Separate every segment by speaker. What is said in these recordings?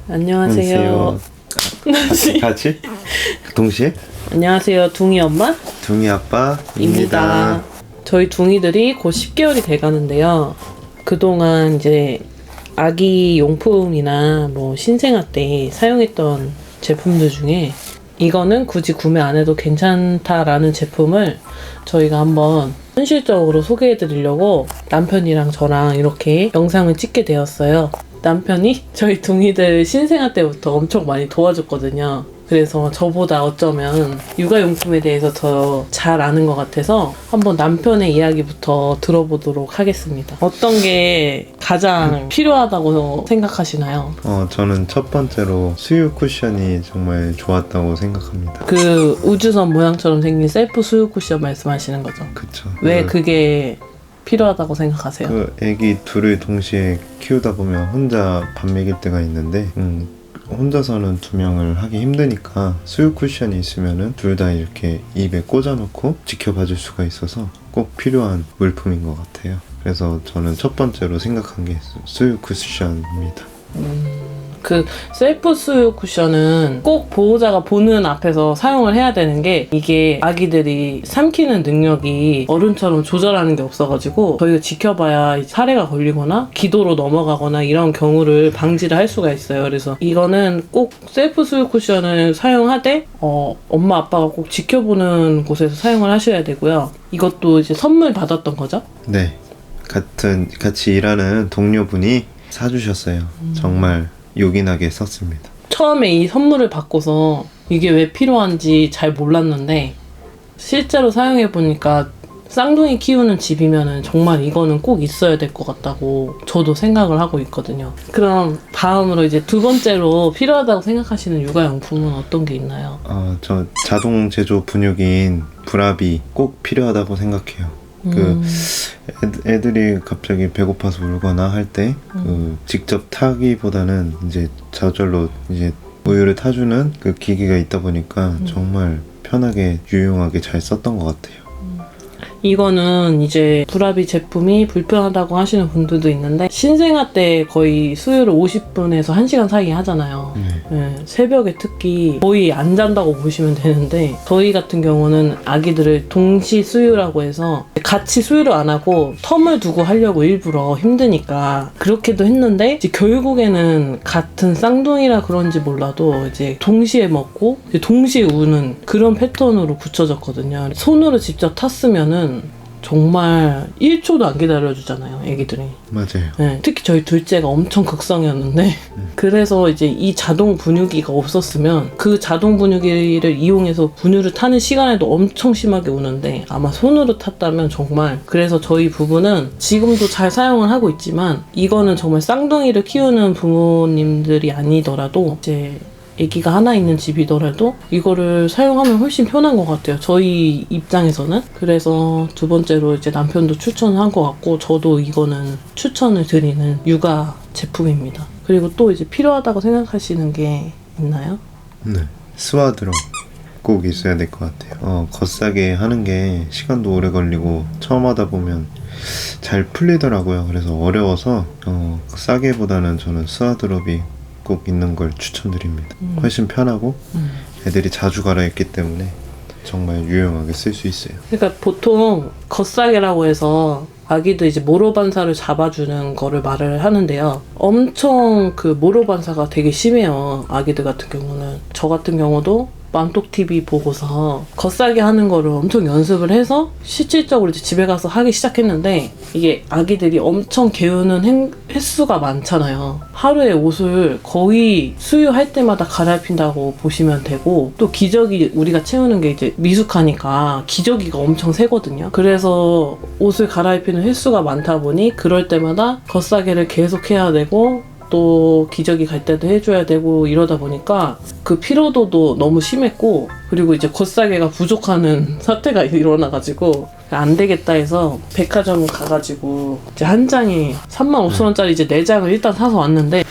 Speaker 1: 안녕하세요.
Speaker 2: 같이? 동시에?
Speaker 1: 안녕하세요. 둥이 엄마?
Speaker 2: 둥이 아빠입니다.
Speaker 1: 저희 둥이들이 곧 10개월이 돼가는데요. 그동안 이제 아기 용품이나 뭐 신생아 때 사용했던 제품들 중에 이거는 굳이 구매 안 해도 괜찮다라는 제품을 저희가 한번 현실적으로 소개해 드리려고 남편이랑 저랑 이렇게 영상을 찍게 되었어요. 남편이 저희 둥이들 신생아 때부터 엄청 많이 도와줬거든요. 그래서 저보다 어쩌면 육아용품에 대해서 더 잘 아는 것 같아서 한번 남편의 이야기부터 들어보도록 하겠습니다. 어떤 게 가장 필요하다고 생각하시나요?
Speaker 2: 저는 첫 번째로 수유 쿠션이 정말 좋았다고 생각합니다.
Speaker 1: 그 우주선 모양처럼 생긴 셀프 수유 쿠션 말씀하시는 거죠?
Speaker 2: 그쵸.
Speaker 1: 왜 그게 필요하다고 생각하세요?
Speaker 2: 그 애기 둘을 동시에 키우다 보면 혼자 밥 먹일 때가 있는데 혼자서는 2명을 하기 힘드니까 수유 쿠션이 있으면은 둘 다 이렇게 입에 꽂아놓고 지켜봐 줄 수가 있어서 꼭 필요한 물품인 것 같아요. 그래서 저는 첫 번째로 생각한 게 수유 쿠션입니다.
Speaker 1: 그 셀프 수유 쿠션은 꼭 보호자가 보는 앞에서 사용을 해야 되는 게 이게 아기들이 삼키는 능력이 어른처럼 조절하는 게 없어가지고 저희가 지켜봐야 사례가 걸리거나 기도로 넘어가거나 이런 경우를 방지를 할 수가 있어요. 그래서 이거는 꼭 셀프 수유 쿠션을 사용하되 엄마 아빠가 꼭 지켜보는 곳에서 사용을 하셔야 되고요. 이것도 이제 선물 받았던 거죠?
Speaker 2: 네. 같이 일하는 동료분이 사주셨어요. 정말 요긴하게 썼습니다.
Speaker 1: 처음에 이 선물을 받고서 이게 왜 필요한지 잘 몰랐는데 실제로 사용해보니까 쌍둥이 키우는 집이면은 정말 이거는 꼭 있어야 될 것 같다고 저도 생각을 하고 있거든요. 그럼 다음으로 이제 두 번째로 필요하다고 생각하시는 육아용품은 어떤 게 있나요?
Speaker 2: 저 자동 제조 분유기인 브라비 꼭 필요하다고 생각해요. 애들이 갑자기 배고파서 울거나 할 때 직접 타기보다는 이제 저절로 이제 우유를 타주는 그 기기가 있다 보니까 정말 편하게 유용하게 잘 썼던 것 같아요.
Speaker 1: 이거는 이제 브라비 제품이 불편하다고 하시는 분들도 있는데 신생아 때 거의 수유를 50분에서 1시간 사이에 하잖아요. 네, 새벽에 특히 거의 안 잔다고 보시면 되는데 저희 같은 경우는 아기들을 동시 수유라고 해서 같이 수유를 안 하고 텀을 두고 하려고 일부러 힘드니까 그렇게도 했는데 이제 결국에는 같은 쌍둥이라 그런지 몰라도 이제 동시에 먹고 이제 동시에 우는 그런 패턴으로 굳혀졌거든요. 손으로 직접 탔으면은 정말 1초도 안 기다려주잖아요, 애기들이.
Speaker 2: 맞아요.
Speaker 1: 네, 특히 저희 둘째가 엄청 극성이었는데 그래서 이제 이 자동 분유기가 없었으면 그 자동 분유기를 이용해서 분유를 타는 시간에도 엄청 심하게 우는데 아마 손으로 탔다면 정말 그래서 저희 부부는 지금도 잘 사용을 하고 있지만 이거는 정말 쌍둥이를 키우는 부모님들이 아니더라도 이제 아기가 하나 있는 집이더라도 이거를 사용하면 훨씬 편한 것 같아요. 저희 입장에서는. 그래서 두 번째로 이제 남편도 추천을 한 것 같고 저도 이거는 추천을 드리는 육아 제품입니다. 그리고 또 이제 필요하다고 생각하시는 게 있나요?
Speaker 2: 네. 스와드럼 꼭 있어야 될 것 같아요. 겉싸게 하는 게 시간도 오래 걸리고 처음 하다 보면 잘 풀리더라고요. 그래서 어려워서 싸게보다는 저는 스와드럼이 꼭 있는 걸 추천드립니다. 훨씬 편하고 애들이 자주 갈아입기 때문에 정말 유용하게 쓸 수 있어요.
Speaker 1: 그러니까 보통 겉싸개라고 해서 아기도 이제 모로반사를 잡아주는 거를 말을 하는데요. 엄청 그 모로반사가 되게 심해요. 아기들 같은 경우는. 저 같은 경우도 맘톡TV 보고서 겉싸게 하는 거를 엄청 연습을 해서 실질적으로 이제 집에 가서 하기 시작했는데 이게 아기들이 엄청 개우는 횟수가 많잖아요. 하루에 옷을 거의 수유할 때마다 갈아입힌다고 보시면 되고 또 기저귀 우리가 채우는 게 이제 미숙하니까 기저귀가 엄청 세거든요. 그래서 옷을 갈아입히는 횟수가 많다 보니 그럴 때마다 겉싸개를 계속 해야 되고 또 기저귀 갈 때도 해줘야 되고 이러다 보니까 그 피로도도 너무 심했고 그리고 이제 겉싸개가 부족하는 사태가 일어나가지고 안 되겠다 해서 백화점 가가지고 이제 한 장에 35,000원짜리 이제 4장을 일단 사서 왔는데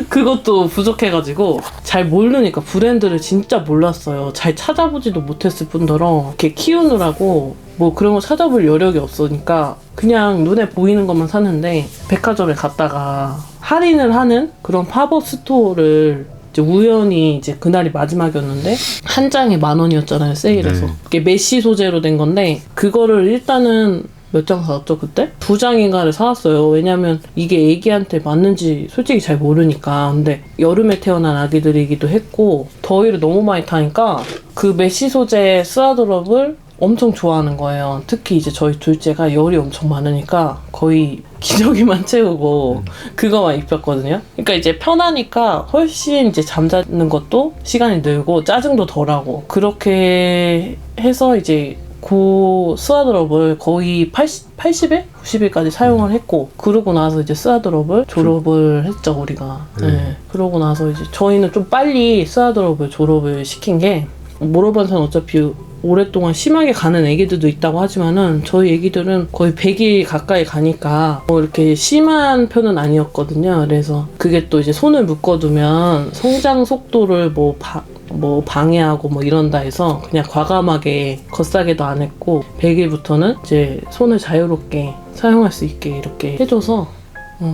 Speaker 1: 그것도 부족해가지고 잘 모르니까 브랜드를 진짜 몰랐어요. 잘 찾아보지도 못했을 뿐더러 이렇게 키우느라고 뭐 그런 거 찾아볼 여력이 없으니까 그냥 눈에 보이는 것만 샀는데 백화점에 갔다가 할인을 하는 그런 팝업 스토어를 이제 우연히 이제 그날이 마지막이었는데 한 장에 10,000원이었잖아요, 세일해서.
Speaker 2: 네.
Speaker 1: 이게 메쉬 소재로 된 건데 그거를 일단은 몇 장 사왔죠 그때? 2장인가를 사왔어요. 왜냐면 이게 애기한테 맞는지 솔직히 잘 모르니까. 근데 여름에 태어난 아기들이기도 했고 더위를 너무 많이 타니까 그 메쉬 소재 스와드럽을 엄청 좋아하는 거예요. 특히 이제 저희 둘째가 열이 엄청 많으니까 거의 기저귀만 채우고 그거만 입혔거든요. 그러니까 이제 편하니까 훨씬 이제 잠자는 것도 시간이 늘고 짜증도 덜하고 그렇게 해서 이제 그 스와드럽을 거의 80일? 90일까지 사용을 했고 그러고 나서 이제 스와드럽을 졸업을 했죠 우리가. 네. 그러고 나서 이제 저희는 좀 빨리 스와드럽을 졸업을 시킨 게 모로반사는 어차피 오랫동안 심하게 가는 애기들도 있다고 하지만은 저희 애기들은 거의 100일 가까이 가니까 뭐 이렇게 심한 편은 아니었거든요. 그래서 그게 또 이제 손을 묶어두면 성장 속도를 뭐 방해하고 뭐 이런다 해서 그냥 과감하게 겉싸게도 안 했고 100일부터는 이제 손을 자유롭게 사용할 수 있게 이렇게 해줘서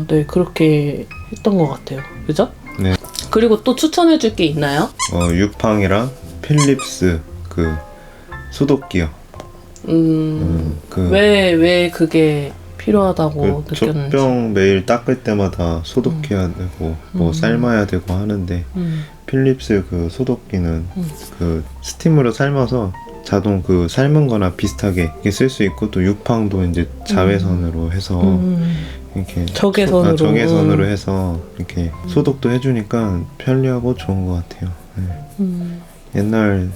Speaker 1: 네 그렇게 했던 것 같아요. 그죠?
Speaker 2: 네.
Speaker 1: 그리고 또 추천해줄 게 있나요?
Speaker 2: 유팡이랑 필립스 그 소독기요.
Speaker 1: 왜 그게 필요하다고
Speaker 2: 그
Speaker 1: 느꼈는지.
Speaker 2: 젖병 매일 닦을 때마다 소독해야 되고 뭐 삶아야 되고 하는데 필립스 그 소독기는 그 스팀으로 삶아서 자동 그 삶은 거나 비슷하게 쓸 수 있고 또 유팡도 이제 자외선으로 해서 이렇게
Speaker 1: 적외선으로
Speaker 2: 적외선으로 해서 이렇게 소독도 해주니까 편리하고 좋은 것 같아요. 네. 옛날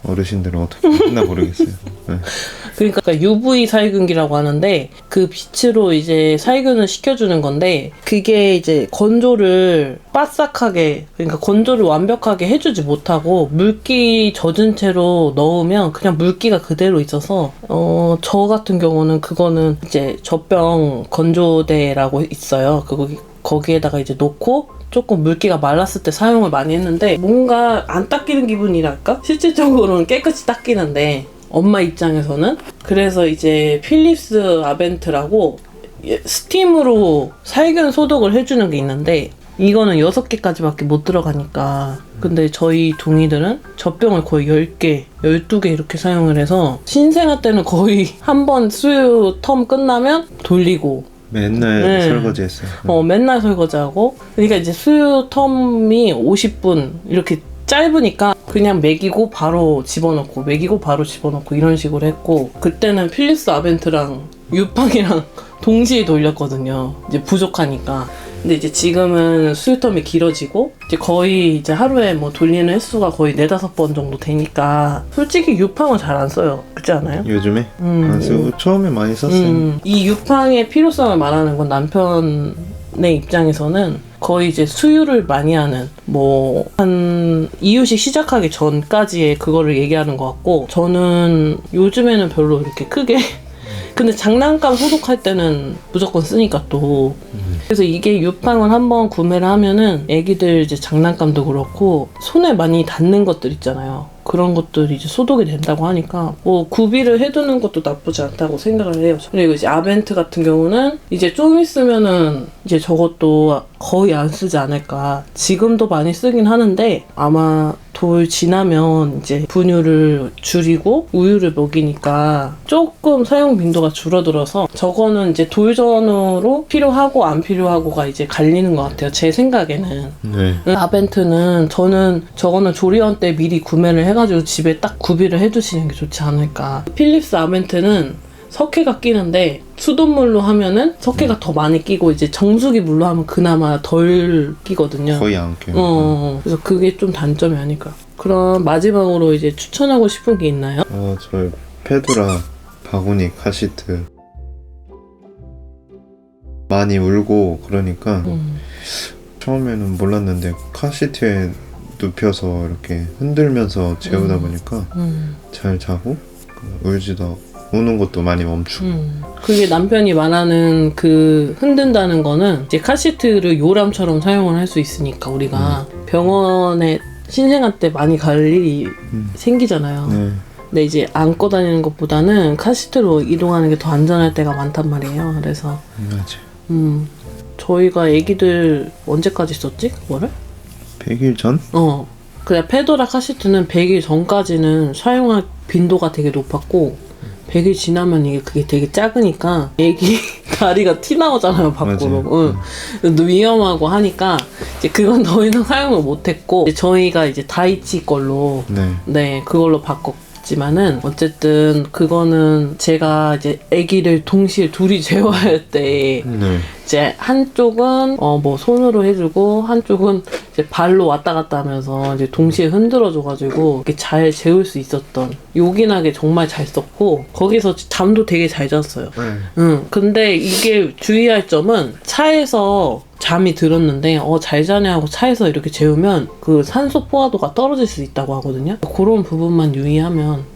Speaker 2: 어르신들은 어떻게 했나 모르겠어요. 네.
Speaker 1: 그러니까 UV 살균기라고 하는데 그 빛으로 이제 살균을 시켜주는 건데 그게 이제 건조를 바싹하게 그러니까 건조를 완벽하게 해주지 못하고 물기 젖은 채로 넣으면 그냥 물기가 그대로 있어서 저 같은 경우는 그거는 이제 젖병 건조대라고 있어요. 거기에다가 이제 놓고 조금 물기가 말랐을 때 사용을 많이 했는데 뭔가 안 닦이는 기분이랄까? 실질적으로는 깨끗이 닦이는데 엄마 입장에서는 그래서 이제 필립스 아벤트라고 스팀으로 살균 소독을 해주는 게 있는데 이거는 6개까지밖에 못 들어가니까 근데 저희 둥이들은 젖병을 거의 10개, 12개 이렇게 사용을 해서 신생아 때는 거의 한 번 수유 텀 끝나면 돌리고
Speaker 2: 맨날
Speaker 1: 네.
Speaker 2: 설거지했어요.
Speaker 1: 맨날 설거지하고 그러니까 이제 수유 텀이 50분 이렇게 짧으니까 그냥 먹이고 바로 집어넣고 먹이고 바로 집어넣고 이런 식으로 했고 그때는 필립스 아벤트랑 유팡이랑 동시에 돌렸거든요. 이제 부족하니까. 근데 이제 지금은 수유 텀이 길어지고 이제 거의 이제 하루에 뭐 돌리는 횟수가 거의 4-5번 정도 되니까 솔직히 유팡은 잘 안 써요. 그렇지 않아요?
Speaker 2: 요즘에 안 쓰고 처음에 많이 썼어요.
Speaker 1: 이 유팡의 필요성을 말하는 건 남편의 입장에서는 거의 이제 수유를 많이 하는 뭐 한 이유식 시작하기 전까지의 그거를 얘기하는 것 같고 저는 요즘에는 별로 이렇게 크게 근데 장난감 소독할 때는 무조건 쓰니까 또 그래서 이게 유팡을 한번 구매를 하면은 애기들 이제 장난감도 그렇고 손에 많이 닿는 것들 있잖아요. 그런 것들이 이제 소독이 된다고 하니까 뭐 구비를 해두는 것도 나쁘지 않다고 생각을 해요. 그리고 이제 아벤트 같은 경우는 이제 좀 있으면은 이제 저것도 거의 안 쓰지 않을까. 지금도 많이 쓰긴 하는데 아마 돌 지나면 이제 분유를 줄이고 우유를 먹이니까 조금 사용 빈도가 줄어들어서 저거는 이제 돌 전후로 필요하고 안 필요하고가 이제 갈리는 것 같아요. 제 생각에는.
Speaker 2: 네.
Speaker 1: 아벤트는 저거는 조리원 때 미리 구매를 해가지고 집에 딱 구비를 해두시는 게 좋지 않을까. 필립스 아벤트는 석회가 끼는데 수돗물로 하면은 석회가 더 많이 끼고 이제 정수기 물로 하면 그나마 덜 끼거든요.
Speaker 2: 거의 안 껴요.
Speaker 1: 그래서 그게 좀 단점이 아닐까. 그럼 마지막으로 이제 추천하고 싶은 게 있나요?
Speaker 2: 저 페두라 바구니 카시트 많이 울고 그러니까 처음에는 몰랐는데 카시트에 눕혀서 이렇게 흔들면서 재우다 보니까 잘 자고 울지도 않고 우는 것도 많이 멈추고
Speaker 1: 그게 남편이 말하는 그 흔든다는 거는 이제 카시트를 요람처럼 사용을 할 수 있으니까 우리가 병원에 신생아 때 많이 갈 일이 생기잖아요.
Speaker 2: 네.
Speaker 1: 근데 이제 안고 다니는 것보다는 카시트로 이동하는 게 더 안전할 때가 많단 말이에요. 그래서
Speaker 2: 맞아.
Speaker 1: 저희가 애기들 언제까지 썼지? 그거를?
Speaker 2: 100일 전?
Speaker 1: 그냥 페도라 카시트는 100일 전까지는 사용할 빈도가 되게 높았고 100일 지나면 그게 되게 작으니까 애기 다리가 티 나오잖아요 밖으로. 위험하고 하니까 이제 그건 더 이상 사용을 못했고 저희가 이제 다이치 걸로 네 그걸로 바꿨지만은 어쨌든 그거는 제가 이제 애기를 동시에 둘이 재워야 할 때 이제 한쪽은 뭐 손으로 해주고 한쪽은 이제 발로 왔다 갔다 하면서 이제 동시에 흔들어줘가지고 이렇게 잘 재울 수 있었던 요긴하게 정말 잘 썼고 거기서 잠도 되게 잘 잤어요. 근데 이게 주의할 점은 차에서 잠이 들었는데 잘 자네 하고 차에서 이렇게 재우면 그 산소 포화도가 떨어질 수 있다고 하거든요. 그런 부분만 유의하면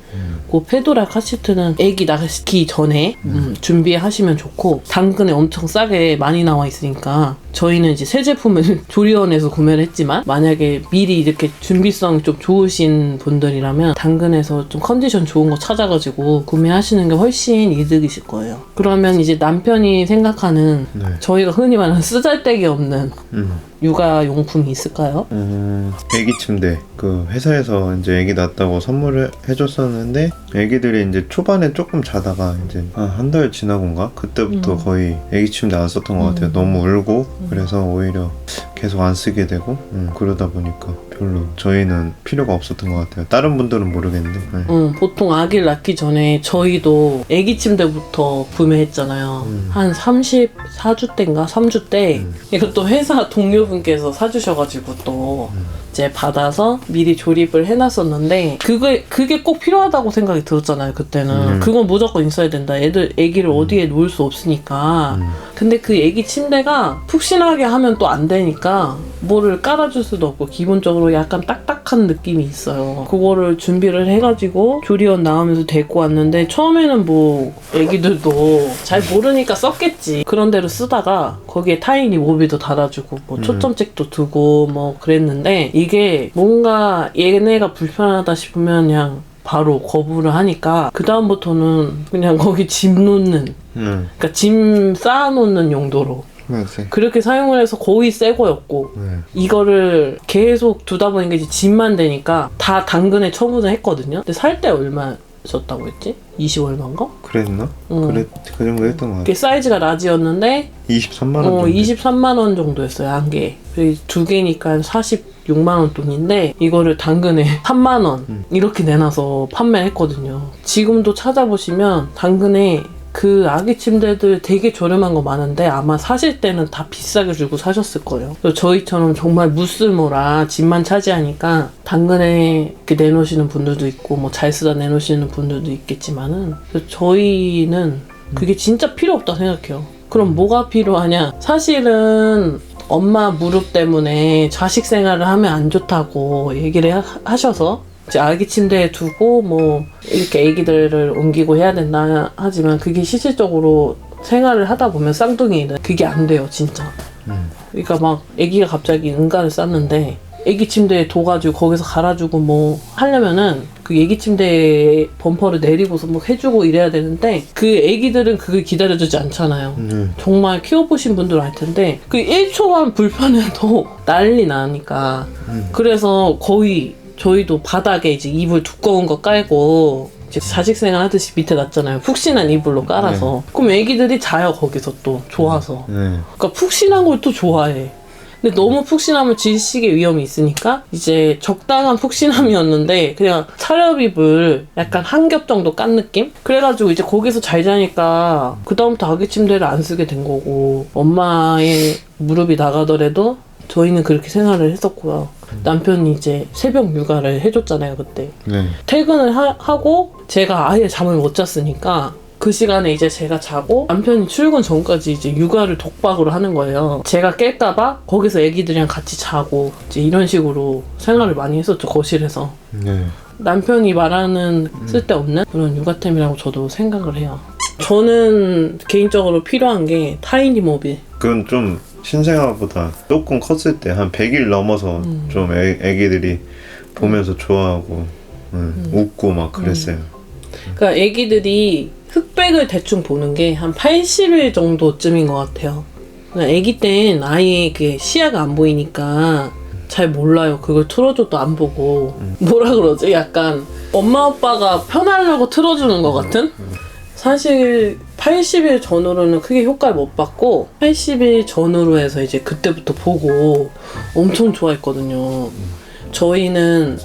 Speaker 1: 그 페도라 카시트는 애기 낳기 전에 준비하시면 좋고 당근에 엄청 싸게 많이 나와 있으니까 저희는 이제 새 제품을 조리원에서 구매를 했지만 만약에 미리 이렇게 준비성이 좀 좋으신 분들이라면 당근에서 좀 컨디션 좋은 거 찾아가지고 구매하시는 게 훨씬 이득이실 거예요. 그러면 이제 남편이 생각하는 저희가 흔히 말하는 쓰잘데기 없는 육아용품이 있을까요?
Speaker 2: 애기 침대. 그 회사에서 이제 애기 낳았다고 선물을 해줬었는데 애기들이 이제 초반에 조금 자다가 이제 한 달 지나고인가? 그때부터 거의 애기 침대 안 썼던 것 같아요. 너무 울고 그래서 오히려 계속 안 쓰게 되고 그러다 보니까 별로 저희는 필요가 없었던 것 같아요. 다른 분들은 모르겠는데
Speaker 1: 보통 아기를 낳기 전에 저희도 아기 침대부터 구매했잖아요. 한 34주 때인가? 3주 때 이것도 회사 동료분께서 사주셔가지고 또 이제 받아서 미리 조립을 해놨었는데 그게 꼭 필요하다고 생각이 들었잖아요. 그때는 그건 무조건 있어야 된다. 아기를 어디에 놓을 수 없으니까. 근데 그 아기 침대가 푹신하게 하면 또 안 되니까 뭐를 깔아줄 수도 없고 기본적으로 약간 딱딱한 느낌이 있어요. 그거를 준비를 해가지고 조리원 나오면서 데리고 왔는데 처음에는 뭐 애기들도 잘 모르니까 썼겠지. 그런 대로 쓰다가 거기에 타이니 모비도 달아주고 뭐 초점책도 두고 뭐 그랬는데 이게 뭔가 얘네가 불편하다 싶으면 그냥 바로 거부를 하니까 그 다음부터는 그냥 거기 짐 놓는 그러니까 짐 쌓아놓는 용도로 그렇게 사용을 해서 거의 새 거였고 이거를 계속 두다 보니까 이제 짐만 되니까 다 당근에 처분을 했거든요. 근데 살 때 얼마 썼다고 했지? 20 얼마인가?
Speaker 2: 그랬나? 그 정도 했던 것 같아.
Speaker 1: 그 사이즈가 라지였는데
Speaker 2: 23만 원 정도.
Speaker 1: 23만 원 정도였어요 한 개. 두 개니까 46만 원 돈인데 이거를 당근에 3만 원 이렇게 내놔서 판매했거든요. 지금도 찾아보시면 당근에 그 아기 침대들 되게 저렴한 거 많은데 아마 사실 때는 다 비싸게 주고 사셨을 거예요. 저희처럼 정말 무쓸모라 집만 차지하니까 당근에 이렇게 내놓으시는 분들도 있고 뭐 잘 쓰다 내놓으시는 분들도 있겠지만은 저희는 그게 진짜 필요 없다 생각해요. 그럼 뭐가 필요하냐? 사실은 엄마 무릎 때문에 자식 생활을 하면 안 좋다고 얘기를 하셔서 이제 아기 침대에 두고 뭐 이렇게 아기들을 옮기고 해야 된다 하지만 그게 실질적으로 생활을 하다 보면 쌍둥이는 그게 안 돼요 진짜. 그러니까 막 아기가 갑자기 응가를 쌌는데 아기 침대에 둬가지고 거기서 갈아주고 뭐 하려면은 그 아기 침대에 범퍼를 내리고서 뭐 해주고 이래야 되는데 그 아기들은 그걸 기다려주지 않잖아요. 정말 키워보신 분들은 알 텐데 그 1초만 불편해도 난리 나니까 그래서 거의 저희도 바닥에 이제 이불 두꺼운 거 깔고 이제 자식 생활 하듯이 밑에 놨잖아요. 푹신한 이불로 깔아서. 그럼 애기들이 자요 거기서 또 좋아서. 그러니까 푹신한 걸 또 좋아해. 근데 너무 푹신하면 질식의 위험이 있으니까 이제 적당한 푹신함이었는데 그냥 차렵이불 약간 한 겹 정도 깐 느낌? 그래가지고 이제 거기서 잘 자니까 그 다음부터 아기 침대를 안 쓰게 된 거고 엄마의 무릎이 나가더라도 저희는 그렇게 생활을 했었고요. 남편이 이제 새벽 육아를 해줬잖아요 그때. 퇴근을 하고 제가 아예 잠을 못 잤으니까 그 시간에 이제 제가 자고 남편이 출근 전까지 이제 육아를 독박으로 하는 거예요. 제가 깰까봐 거기서 애기들이랑 같이 자고 이제 이런 식으로 생활을 많이 했었죠 거실에서. 남편이 말하는 쓸데없는 그런 육아템이라고 저도 생각을 해요. 저는 개인적으로 필요한 게 타이니 모빌.
Speaker 2: 그건 좀 신생아보다 조금 컸을 때 한 100일 넘어서 좀 애기들이 보면서 좋아하고 웃고 막 그랬어요.
Speaker 1: 그러니까 애기들이 흑백을 대충 보는 게 한 80일 정도쯤인 것 같아요. 아기 땐 아예 그 시야가 안 보이니까 잘 몰라요. 그걸 틀어줘도 안 보고. 뭐라 그러지? 약간 엄마 아빠가 편하려고 틀어주는 것 같은? 사실 80일 전후로는 크게 효과를 못 봤고 80일 전후로 해서 이제 그때부터 보고 엄청 좋아했거든요. 저희는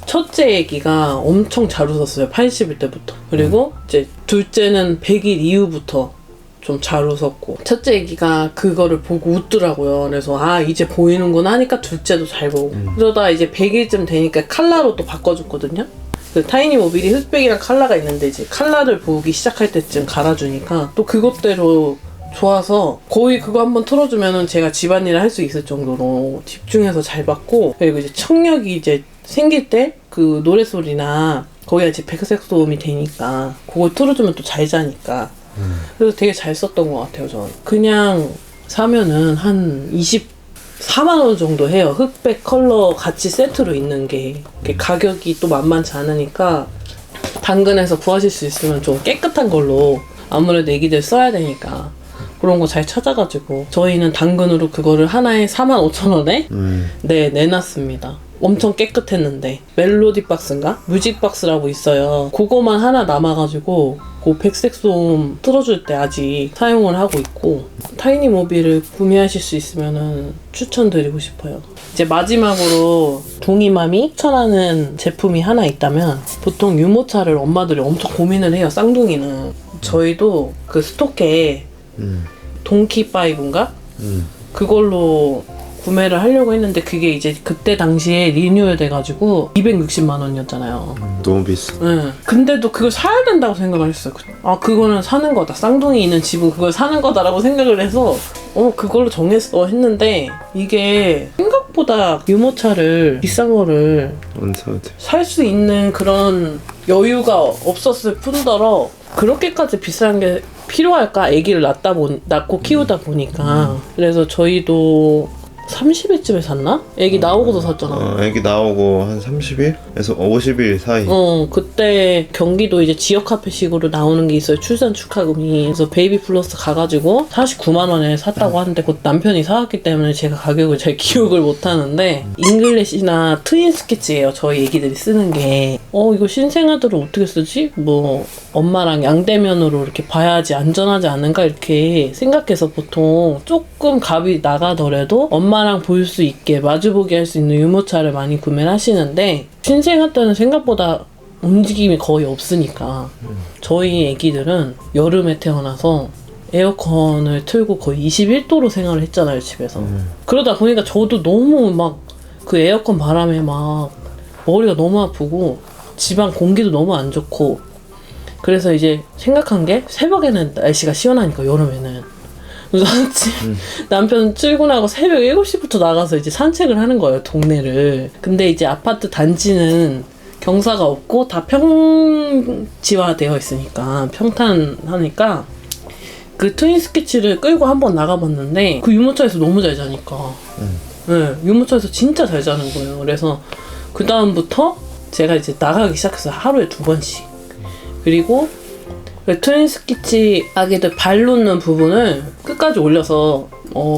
Speaker 1: 첫째 애기가 엄청 잘 웃었어요. 80일 때부터. 그리고 이제 둘째는 100일 이후부터 좀 잘 웃었고 첫째 애기가 그거를 보고 웃더라고요. 그래서 아 이제 보이는구나 하니까 둘째도 잘 보고 그러다 이제 100일쯤 되니까 컬러로 또 바꿔줬거든요. 그 타이니 모빌이 흑백이랑 컬러가 있는데 이제 컬러를 보기 시작할 때쯤 갈아주니까 또 그것대로 좋아서 거의 그거 한번 틀어주면은 제가 집안일을 할 수 있을 정도로 집중해서 잘 봤고 그리고 이제 청력이 이제 생길 때 그 노래소리나 거기가 이제 백색 소음이 되니까 그걸 틀어주면 또 잘 자니까 그래서 되게 잘 썼던 것 같아요. 저는 그냥 사면은 한 24만 원 정도 해요. 흑백 컬러 같이 세트로 있는 게 가격이 또 만만치 않으니까 당근에서 구하실 수 있으면 좀 깨끗한 걸로 아무래도 애기들 써야 되니까 그런 거 잘 찾아가지고 저희는 당근으로 그거를 하나에 45,000원에 네 내놨습니다. 엄청 깨끗했는데 멜로디 박스인가? 뮤직 박스라고 있어요. 그거만 하나 남아가지고 그 백색 소음 틀어줄 때 아직 사용을 하고 있고 타이니 모빌을 구매하실 수 있으면 추천드리고 싶어요. 이제 마지막으로 동이맘이 추천하는 제품이 하나 있다면 보통 유모차를 엄마들이 엄청 고민을 해요. 쌍둥이는 저희도 그 스토케에 동키5인가? 그걸로 구매를 하려고 했는데 그게 이제 그때 당시에 리뉴얼 돼가지고 260만 원이었잖아요.
Speaker 2: 너무 비싸.
Speaker 1: 네. 근데도 그걸 사야 된다고 생각을 했어요. 아 그거는 사는 거다. 쌍둥이 있는 집은 그걸 사는 거다라고 생각을 해서 그걸로 정했어 했는데 이게 생각보다 유모차를 비싼 거를
Speaker 2: 안 사도 돼.
Speaker 1: 살 수 있는 그런 여유가 없었을 뿐더러 그렇게까지 비싼 게 필요할까? 아기를 낳고 키우다 보니까 그래서 저희도 30일쯤에 샀나? 애기 나오고도 샀잖아.
Speaker 2: 애기 나오고 한 30일에서 50일 사이.
Speaker 1: 그때 경기도 이제 지역 카페식으로 나오는 게 있어요. 출산 축하금이. 그래서 베이비 플러스 가가지고 49만 원에 샀다고 하는데 그 남편이 사왔기 때문에 제가 가격을 잘 기억을 못 하는데 잉글리시나 트윈 스케치예요. 저희 애기들이 쓰는 게. 이거 신생아들은 어떻게 쓰지? 뭐 엄마랑 양대면으로 이렇게 봐야지 안전하지 않은가 이렇게 생각해서 보통 조금 값이 나가더라도 엄마랑 볼 수 있게 마주보게 할 수 있는 유모차를 많이 구매를 하시는데 신생아 때는 생각보다 움직임이 거의 없으니까 저희 애기들은 여름에 태어나서 에어컨을 틀고 거의 21도로 생활을 했잖아요 집에서. 그러다 보니까 저도 너무 막 그 에어컨 바람에 막 머리가 너무 아프고 집안 공기도 너무 안 좋고 그래서 이제 생각한 게 새벽에는 날씨가 시원하니까 여름에는 그래서 남편 출근하고 새벽 7시부터 나가서 이제 산책을 하는 거예요 동네를. 근데 이제 아파트 단지는 경사가 없고 다 평지화 되어 있으니까 평탄하니까 그 트윈 스케치를 끌고 한번 나가봤는데 그 유모차에서 너무 잘 자니까 네, 유모차에서 진짜 잘 자는 거예요. 그래서 그 다음부터 제가 이제 나가기 시작해서 하루에 2번씩 그리고 그 트윈 스케치 아기들 발 놓는 부분을 끝까지 올려서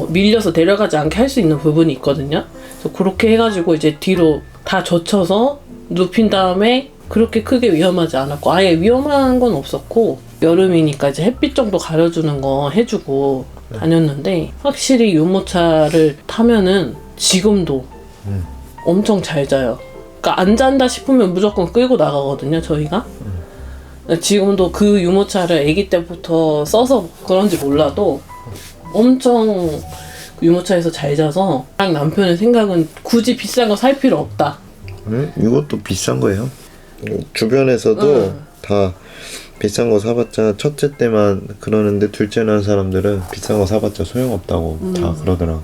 Speaker 1: 밀려서 내려가지 않게 할 수 있는 부분이 있거든요. 그래서 그렇게 해가지고 이제 뒤로 다 젖혀서 눕힌 다음에 그렇게 크게 위험하지 않았고 아예 위험한 건 없었고 여름이니까 이제 햇빛 정도 가려주는 거 해주고 다녔는데 확실히 유모차를 타면은 지금도 엄청 잘 자요. 그러니까 안 잔다 싶으면 무조건 끌고 나가거든요 저희가. 지금도 그 유모차를 아기 때부터 써서 그런지 몰라도 엄청 유모차에서 잘 자서 남편의 생각은 굳이 비싼 거 살 필요 없다.
Speaker 2: 이것도 비싼 거예요. 주변에서도 다 비싼 거 사봤자 첫째 때만 그러는데 둘째 난 사람들은 비싼 거 사봤자 소용없다고 다 그러더라고요.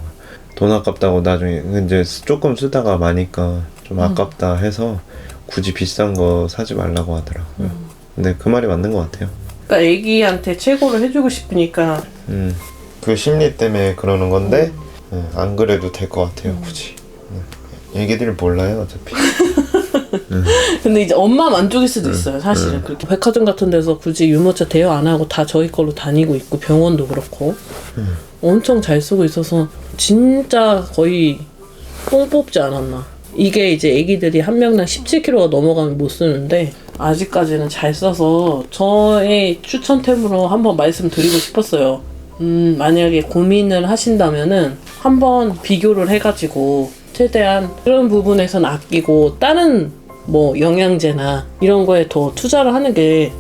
Speaker 2: 돈 아깝다고 나중에 이제 조금 쓰다가 마니까 좀 아깝다 해서 굳이 비싼 거 사지 말라고 하더라고요. 근데 그 말이 맞는 것 같아요.
Speaker 1: 그러니까 애기한테 최고를 해주고 싶으니까
Speaker 2: 그 심리 때문에 그러는 건데 안 그래도 될 것 같아요 굳이. 애기들이 몰라요 어차피.
Speaker 1: 근데 이제 엄마 만족일 수도 있어요, 사실은. 그렇게 백화점 같은 데서 굳이 유모차 대여 안 하고 다 저희 걸로 다니고 있고, 병원도 그렇고. 엄청 잘 쓰고 있어서 진짜 거의 뽕 뽑지 않았나. 이게 이제 애기들이 한 명당 17kg가 넘어가면 못 쓰는데 아직까지는 잘 써서 저의 추천템으로 한번 말씀드리고 싶었어요. 만약에 고민을 하신다면은 한번 비교를 해가지고 최대한 그런 부분에선 아끼고 다른 뭐 영양제나 이런 거에 더 투자를 하는 게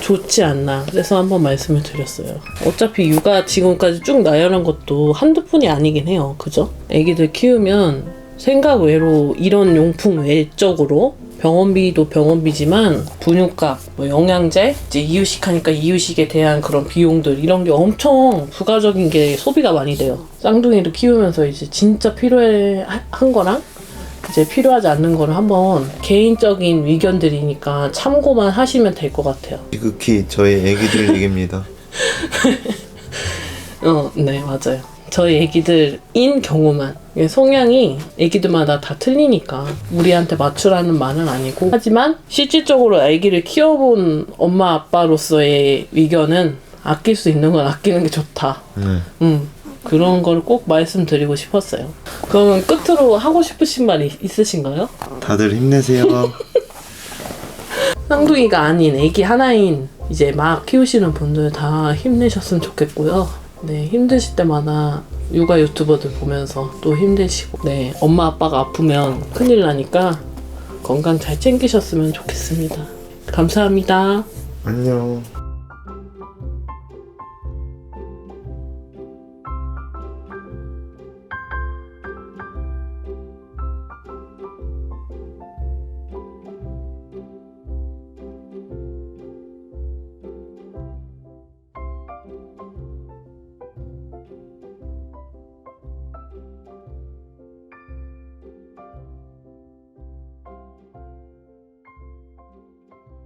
Speaker 1: 좋지 않나. 그래서 한번 말씀을 드렸어요. 어차피 육아 지금까지 쭉 나열한 것도 한두 푼이 아니긴 해요. 그죠? 애기들 키우면 생각 외로 이런 용품 외적으로 병원비도 병원비지만 분유값, 뭐 영양제, 이제 이유식 하니까 이유식에 대한 그런 비용들 이런 게 엄청 부가적인 게 소비가 많이 돼요. 쌍둥이를 키우면서 이제 진짜 필요한 거랑 이제 필요하지 않는 거를 한번 개인적인 의견들이니까 참고만 하시면 될 것 같아요.
Speaker 2: 지극히 저희 애기들 얘기입니다.
Speaker 1: 네, 맞아요. 저희 애기들인 경우만. 성향이 애기들마다 다 틀리니까 우리한테 맞추라는 말은 아니고, 하지만 실질적으로 애기를 키워본 엄마 아빠로서의 의견은 아낄 수 있는 건 아끼는 게 좋다. 그런 걸 꼭 말씀드리고 싶었어요. 그러면 끝으로 하고 싶으신 말이 있으신가요?
Speaker 2: 다들 힘내세요.
Speaker 1: 쌍둥이가 아닌 애기 하나인 이제 막 키우시는 분들 다 힘내셨으면 좋겠고요. 네, 힘드실 때마다 육아 유튜버들 보면서 또 힘내시고, 네, 엄마 아빠가 아프면 큰일 나니까 건강 잘 챙기셨으면 좋겠습니다. 감사합니다.
Speaker 2: 안녕.